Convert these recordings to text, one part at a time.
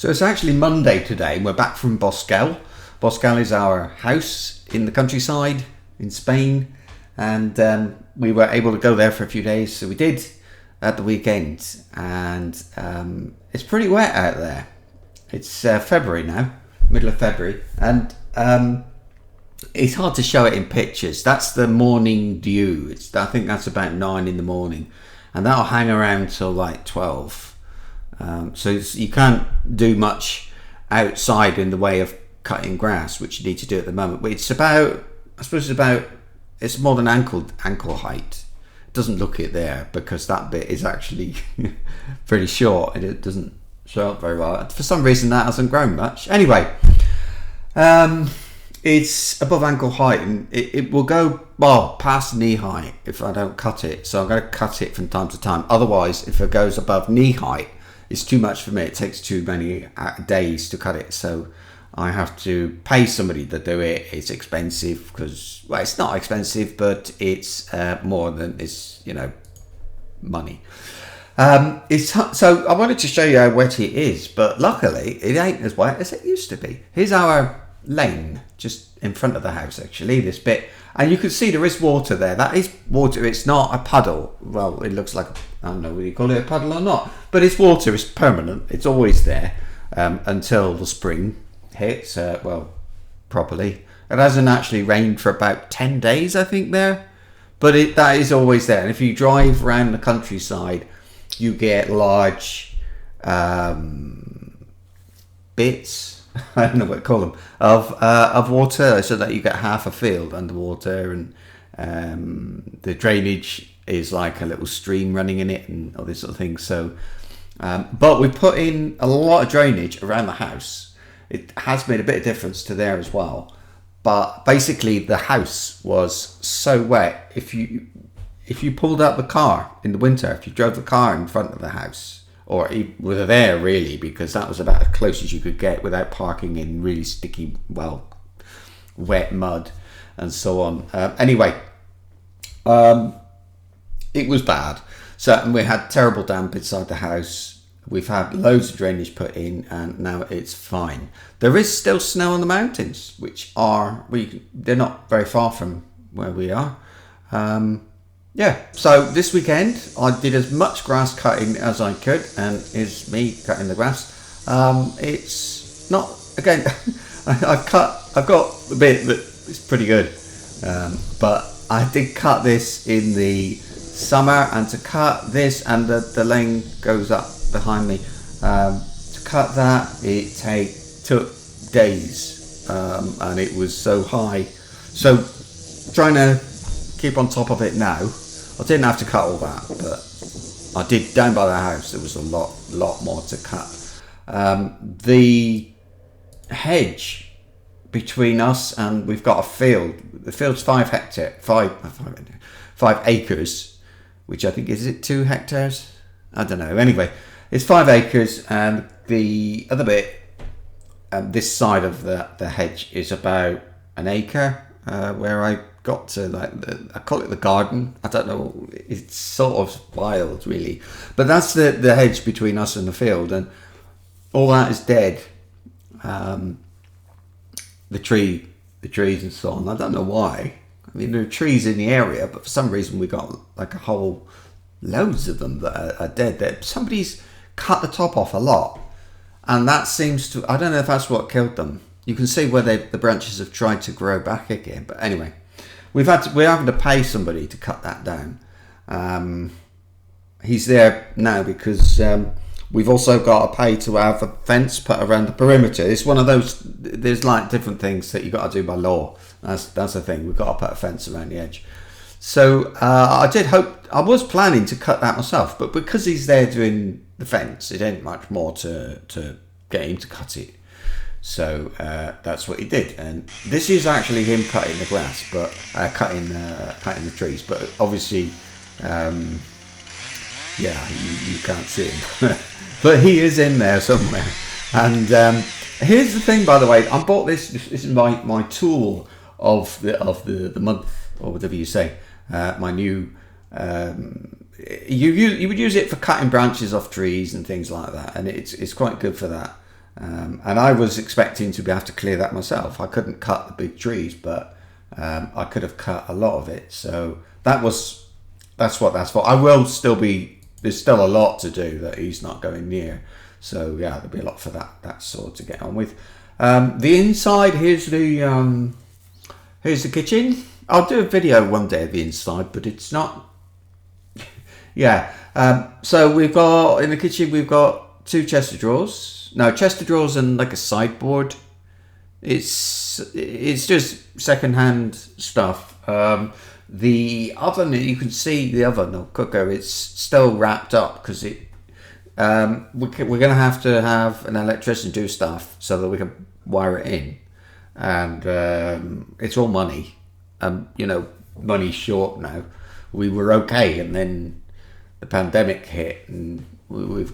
So it's actually Monday today. We're back from Boskell. Boskell is our house in the countryside in Spain, and we were able to go there for a few days. So we did at the weekend, and it's pretty wet out there. It's February now, middle of February, and it's hard to show it in pictures. That's the morning dew. I think that's about 9 in the morning, and that'll hang around till like 12. So you can't do much outside in the way of cutting grass, which you need to do at the moment. But it's about, it's more than ankle height. It doesn't look it there because that bit is actually pretty short and it doesn't show up very well. For some reason that hasn't grown much. Anyway, it's above ankle height, and it will go past knee height if I don't cut it. So I'm going to cut it from time to time. Otherwise, if it goes above knee height, it's too much for me. It takes too many days to cut it. So I have to pay somebody to do it. It's expensive because, well, it's not expensive, but it's more than it's, money. So I wanted to show you how wet it is, but luckily it ain't as wet as it used to be. Here's our lane just in front of the house, actually, this bit, and you can see there is water there. That is water. It's not a puddle. Well, it looks like, I don't know whether you call it a puddle or not, but it's water. It's permanent. It's always there until the spring hits, properly. It hasn't actually rained for about 10 days, I think, there, but that is always there. And if you drive around the countryside, you get large bits, I don't know what to call them, of water, so that you get half a field underwater, and the drainage is like a little stream running in it and all this sort of thing. So, but we put in a lot of drainage around the house. It has made a bit of difference to there as well. But basically, the house was so wet. If you pulled out the car in the winter, if you drove the car in front of the house, or were there really, because that was about as close as you could get without parking in really sticky, wet mud and so on. Anyway, it was bad. So we had terrible damp inside the house. We've had loads of drainage put in, and now it's fine. There is still snow on the mountains, which they're not very far from where we are. So this weekend I did as much grass cutting as I could, and it's me cutting the grass. It's not, again, I've got a bit that is pretty good, but I did cut this in the summer, and to cut this, and the lane goes up behind me, to cut that it took days, and it was so high. So trying to keep on top of it now. I didn't have to cut all that, but I did down by the house. There was a lot more to cut. The hedge between us, and we've got a field. The field's 5 acres, which I think, is it 2 hectares? I don't know. Anyway, it's 5 acres, and the other bit, this side of the hedge, is about 1 acre, where I got to, I call it the garden. I don't know, it's sort of wild really, but that's the hedge between us and the field, and all that is dead. The trees and so on, I don't know why. I mean, there are trees in the area, but for some reason we got like a whole loads of them that are dead. That somebody's cut the top off a lot, and that seems to, I don't know if that's what killed them. You can see where the branches have tried to grow back again, but anyway, we're having to pay somebody to cut that down. He's there now because we've also got to pay to have a fence put around the perimeter. It's one of those, there's like different things that you got to do by law. That's the thing. We've got to put a fence around the edge. So I was planning to cut that myself, but because he's there doing the fence, it ain't much more to get him to cut it. So that's what he did, and this is actually him cutting the grass, but cutting the trees. But obviously, you can't see him, but he is in there somewhere. And here's the thing, by the way, I bought this. This is my tool of the month, or whatever you say. My new. You would use it for cutting branches off trees and things like that, and it's quite good for that. And I was expecting to be able to clear that myself. I couldn't cut the big trees, but I could have cut a lot of it. So that's what that's for. I will still be. There's still a lot to do that he's not going near. So yeah, there'll be a lot for that sort to get on with. The inside, here's the kitchen. I'll do a video one day of the inside, but it's not. Yeah. So we've got in the kitchen. We've got two chest of drawers. No, chest of drawers and like a sideboard. It's just second-hand stuff. The oven, you can see the oven or cooker. It's still wrapped up because we're going to have an electrician do stuff so that we can wire it in, and it's all money. Money's short now. We were okay, and then the pandemic hit, and we're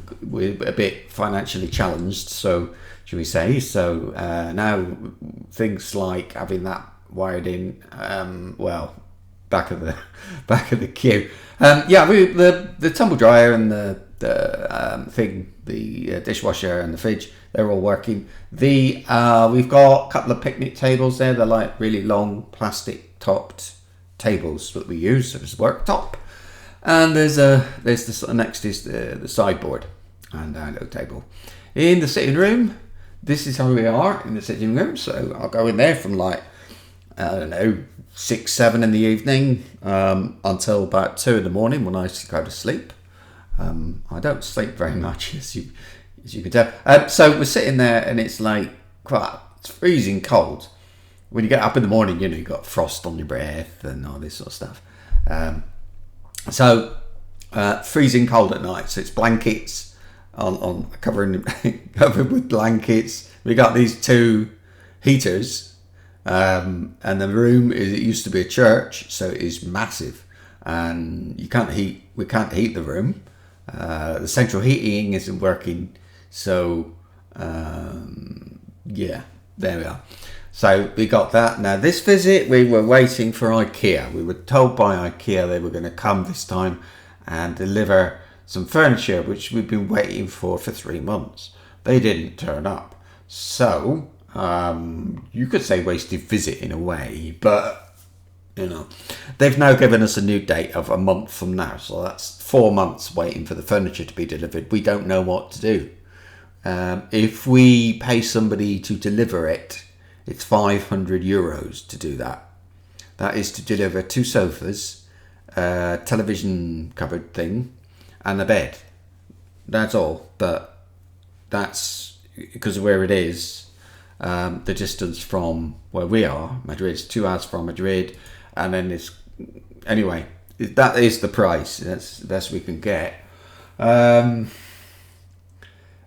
a bit financially challenged. So, should we say? So now things like having that wired in, back of the queue. The tumble dryer and the dishwasher and the fridge, they're all working. We've got a couple of picnic tables there. They're like really long plastic topped tables that we use as worktop. And there's the next is the sideboard and our little table. In the sitting room, this is how we are in the sitting room. So I'll go in there from 6, 7 in the evening until about 2 in the morning when I go to sleep. I don't sleep very much, as you can tell. So we're sitting there, and it's it's freezing cold. When you get up in the morning, you've got frost on your breath and all this sort of stuff. So freezing cold at night. So it's blankets on covered with blankets. We got these 2 heaters. And the room it used to be a church, so it is massive, and we can't heat the room. The central heating isn't working, so there we are. So we got that. Now this visit, we were waiting for IKEA. We were told by IKEA they were going to come this time and deliver some furniture, which we've been waiting for 3 months. They didn't turn up, so you could say wasted visit in a way, but they've now given us a new date of a month from now, so that's 4 months waiting for the furniture to be delivered. We don't know what to do. If we pay somebody to deliver it, it's €500 to do that. That is to deliver 2 sofas, a television cupboard thing, and a bed. That's all, but that's because of where it is. The distance from where we are, Madrid, is 2 hours from Madrid, and then that is the price. That's the best we can get. And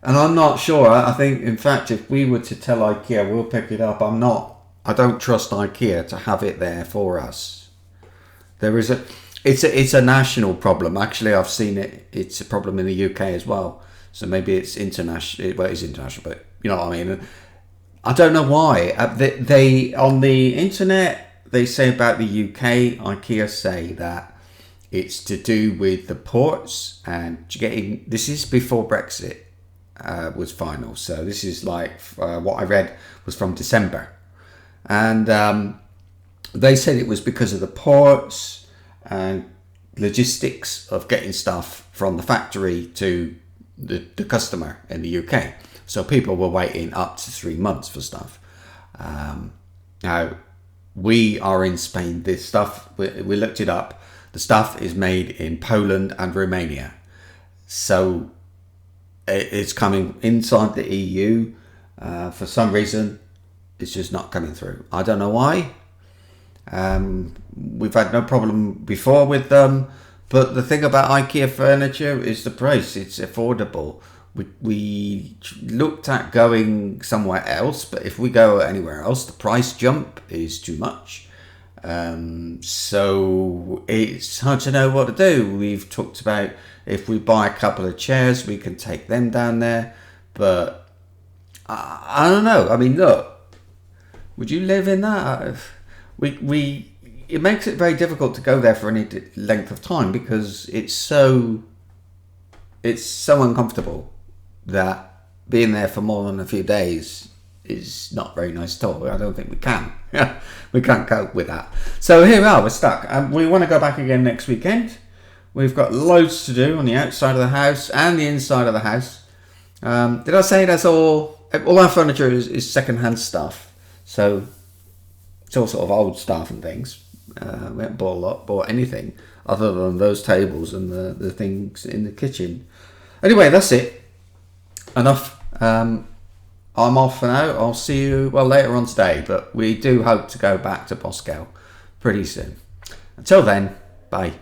I'm not sure. I think, in fact, if we were to tell IKEA we'll pick it up, I don't trust IKEA to have it there for us. It's a national problem. Actually, I've seen it. It's a problem in the UK as well. So maybe it's international. Well, it's international, but you know what I mean. I don't know why. They on the internet they say about the UK. IKEA say that it's to do with the ports and getting. This is before Brexit was final. So this is what I read was from December, and they said it was because of the ports and logistics of getting stuff from the factory to the customer in the UK. So people were waiting up to 3 months for stuff. Now, we are in Spain. This stuff, we looked it up. The stuff is made in Poland and Romania. So it's coming inside the EU. For some reason, it's just not coming through. I don't know why. We've had no problem before with them. But the thing about IKEA furniture is the price. It's affordable. We looked at going somewhere else, but if we go anywhere else, the price jump is too much. So it's hard to know what to do. We've talked about if we buy a couple of chairs, we can take them down there. But I don't know. I mean, look, would you live in that? It makes it very difficult to go there for any length of time because it's so uncomfortable that being there for more than a few days is not very nice at all. I don't think we can. We can't cope with that. So here we are, we're stuck. We want to go back again next weekend. We've got loads to do on the outside of the house and the inside of the house. Did I say that's all our furniture is second-hand stuff. So it's all sort of old stuff and things. We haven't bought anything other than those tables and the things in the kitchen. Anyway, that's it. Enough. I'm off for now. I'll see you later on today, but we do hope to go back to Boskell pretty soon. Until then, bye.